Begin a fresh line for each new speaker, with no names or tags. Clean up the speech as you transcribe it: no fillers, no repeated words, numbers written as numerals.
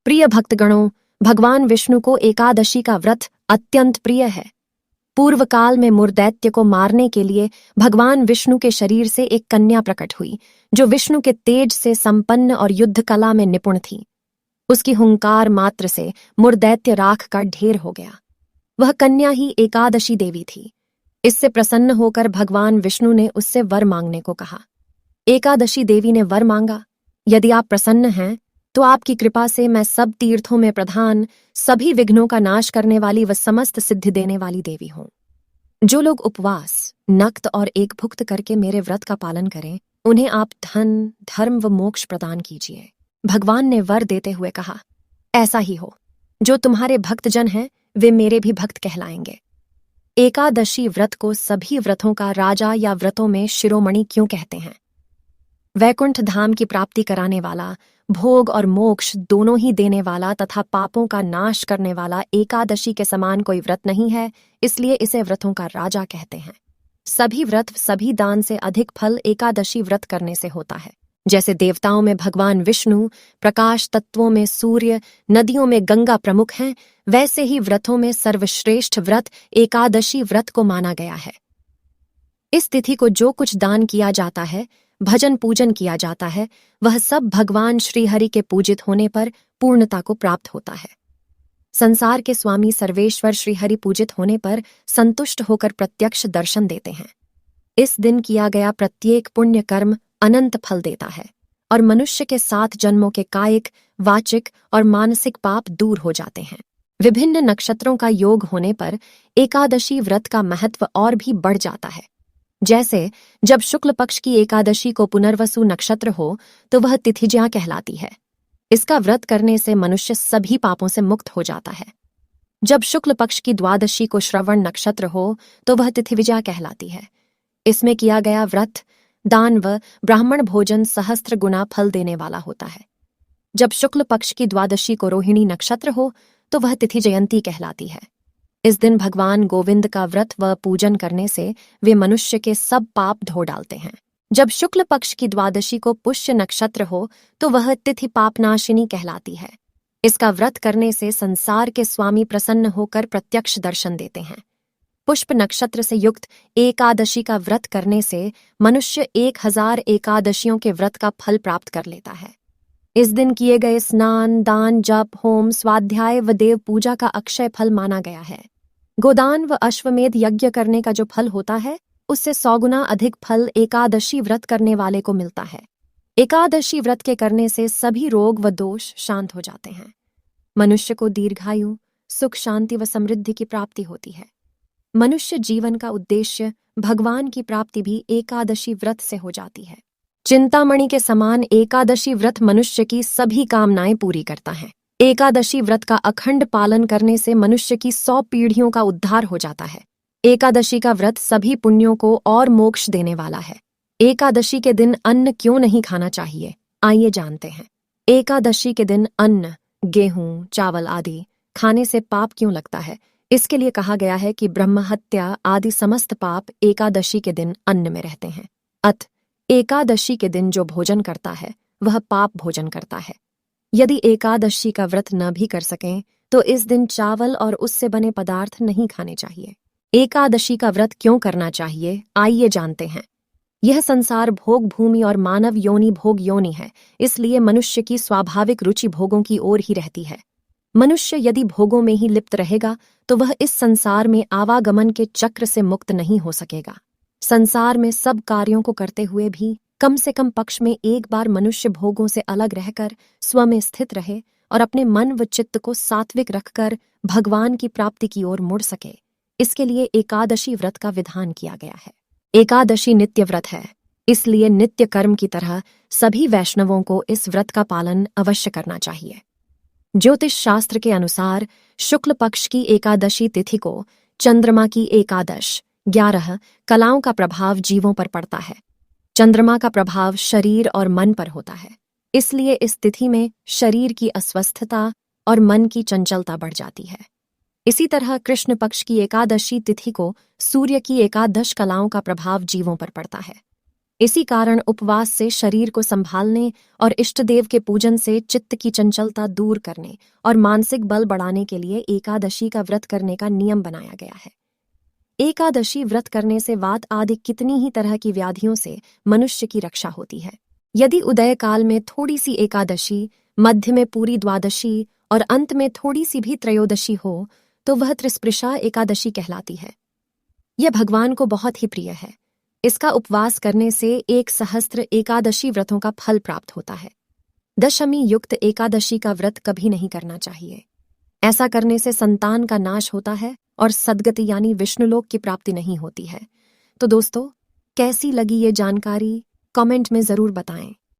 प्रिय भक्तगणों, भगवान विष्णु को एकादशी का व्रत अत्यंत प्रिय है। पूर्व काल में मुरदैत्य को मारने के लिए भगवान विष्णु के शरीर से एक कन्या प्रकट हुई, जो विष्णु के तेज से संपन्न और युद्ध कला में निपुण थी। उसकी हुंकार मात्र से मुरदैत्य राख का ढेर हो गया। वह कन्या ही एकादशी देवी थी। इससे प्रसन्न होकर भगवान विष्णु ने उससे वर मांगने को कहा। एकादशी देवी ने वर मांगा, यदि आप प्रसन्न हैं तो आपकी कृपा से मैं सब तीर्थों में प्रधान, सभी विघ्नों का नाश करने वाली व समस्त सिद्धि देने वाली देवी हूं। जो लोग उपवास, नक्त और एक भुक्त करके मेरे व्रत का पालन करें, उन्हें आप धन, धर्म व मोक्ष प्रदान कीजिए। भगवान ने वर देते हुए कहा, ऐसा ही हो। जो तुम्हारे भक्तजन हैं वे मेरे भी भक्त कहलाएंगे। एकादशी व्रत को सभी व्रतों का राजा या व्रतों में शिरोमणि क्यों कहते हैं? वैकुंठ धाम की प्राप्ति कराने वाला, भोग और मोक्ष दोनों ही देने वाला तथा पापों का नाश करने वाला एकादशी के समान कोई व्रत नहीं है, इसलिए इसे व्रतों का राजा कहते हैं। सभी व्रत, सभी दान से अधिक फल एकादशी व्रत करने से होता है। जैसे देवताओं में भगवान विष्णु, प्रकाश तत्वों में सूर्य, नदियों में गंगा प्रमुख हैं, वैसे ही व्रतों में सर्वश्रेष्ठ व्रत एकादशी व्रत को माना गया है। इस तिथि को जो कुछ दान किया जाता है, भजन पूजन किया जाता है, वह सब भगवान श्रीहरि के पूजित होने पर पूर्णता को प्राप्त होता है। संसार के स्वामी सर्वेश्वर श्रीहरि पूजित होने पर संतुष्ट होकर प्रत्यक्ष दर्शन देते हैं। इस दिन किया गया प्रत्येक पुण्य कर्म अनंत फल देता है और मनुष्य के 7 जन्मों के कायिक, वाचिक और मानसिक पाप दूर हो जाते हैं। विभिन्न नक्षत्रों का योग होने पर एकादशी व्रत का महत्व और भी बढ़ जाता है। जैसे जब शुक्ल पक्ष की एकादशी को पुनर्वसु नक्षत्र हो तो वह तिथिज्या कहलाती है। इसका व्रत करने से मनुष्य सभी पापों से मुक्त हो जाता है। जब शुक्ल पक्ष की द्वादशी को श्रवण नक्षत्र हो तो वह तिथिविजया कहलाती है। इसमें किया गया व्रत, दान व ब्राह्मण भोजन सहस्त्र गुना फल देने वाला होता है। जब शुक्ल पक्ष की द्वादशी को रोहिणी नक्षत्र हो तो वह तिथि जयंती कहलाती है। इस दिन भगवान गोविंद का व्रत व पूजन करने से वे मनुष्य के सब पाप धो डालते हैं। जब शुक्ल पक्ष की द्वादशी को पुष्य नक्षत्र हो तो वह तिथि पापनाशिनी कहलाती है। इसका व्रत करने से संसार के स्वामी प्रसन्न होकर प्रत्यक्ष दर्शन देते हैं। पुष्प नक्षत्र से युक्त एकादशी का व्रत करने से मनुष्य 1000 एकादशियों के व्रत का फल प्राप्त कर लेता है। इस दिन किए गए स्नान, दान, जप, होम, स्वाध्याय व देव पूजा का अक्षय फल माना गया है। गोदान व अश्वमेध यज्ञ करने का जो फल होता है, उससे 100 गुना अधिक फल एकादशी व्रत करने वाले को मिलता है। एकादशी व्रत के करने से सभी रोग व दोष शांत हो जाते हैं। मनुष्य को दीर्घायु, सुख, शांति व समृद्धि की प्राप्ति होती है। मनुष्य जीवन का उद्देश्य भगवान की प्राप्ति भी एकादशी व्रत से हो जाती है। चिंतामणि के समान एकादशी व्रत मनुष्य की सभी कामनाएं पूरी करता है। एकादशी व्रत का अखंड पालन करने से मनुष्य की 100 पीढ़ियों का उद्धार हो जाता है। एकादशी का व्रत सभी पुण्यों को और मोक्ष देने वाला है। एकादशी के दिन अन्न क्यों नहीं खाना चाहिए, आइए जानते हैं। एकादशी के दिन अन्न, गेहूं, चावल आदि खाने से पाप क्यों लगता है? इसके लिए कहा गया है कि ब्रह्महत्या आदि समस्त पाप एकादशी के दिन अन्न में रहते हैं। अत एकादशी के दिन जो भोजन करता है वह पाप भोजन करता है। यदि एकादशी का व्रत न भी कर सकें तो इस दिन चावल और उससे बने पदार्थ नहीं खाने चाहिए। एकादशी का व्रत क्यों करना चाहिए, आइए जानते हैं। यह संसार भोग भूमि और मानव योनि भोग योनि है, इसलिए मनुष्य की स्वाभाविक रुचि भोगों की ओर ही रहती है। मनुष्य यदि भोगों में ही लिप्त रहेगा तो वह इस संसार में आवागमन के चक्र से मुक्त नहीं हो सकेगा। संसार में सब कार्यों को करते हुए भी कम से कम पक्ष में एक बार मनुष्य भोगों से अलग रहकर स्व में स्थित रहे और अपने मन व चित्त को सात्विक रखकर भगवान की प्राप्ति की ओर मुड़ सके। इसके लिए एकादशी व्रत का विधान किया गया है। एकादशी नित्य व्रत है, इसलिए नित्य कर्म की तरह सभी वैष्णवों को इस व्रत का पालन अवश्य करना चाहिए। ज्योतिष शास्त्र के अनुसार शुक्ल पक्ष की एकादशी तिथि को चंद्रमा की एकादश 11 कलाओं का प्रभाव जीवों पर पड़ता है। चंद्रमा का प्रभाव शरीर और मन पर होता है, इसलिए इस तिथि में शरीर की अस्वस्थता और मन की चंचलता बढ़ जाती है। इसी तरह कृष्ण पक्ष की एकादशी तिथि को सूर्य की एकादश कलाओं का प्रभाव जीवों पर पड़ता है, इसी कारण उपवास से शरीर को संभालने और इष्टदेव के पूजन से चित्त की चंचलता दूर करने और मानसिक बल बढ़ाने के लिए एकादशी का व्रत करने का नियम बनाया गया है। एकादशी व्रत करने से वात आदि कितनी ही तरह की व्याधियों से मनुष्य की रक्षा होती है। यदि उदय काल में थोड़ी सी एकादशी, मध्य में पूरी द्वादशी और अंत में थोड़ी सी भी त्रयोदशी हो तो वह त्रिस्पृशा एकादशी कहलाती है। यह भगवान को बहुत ही प्रिय है। इसका उपवास करने से 1 सहस्त्र एकादशी व्रतों का फल प्राप्त होता है। दशमी युक्त एकादशी का व्रत कभी नहीं करना चाहिए। ऐसा करने से संतान का नाश होता है और सद्गति यानी विष्णुलोक की प्राप्ति नहीं होती है। तो दोस्तों, कैसी लगी ये जानकारी कमेंट में ज़रूर बताएं।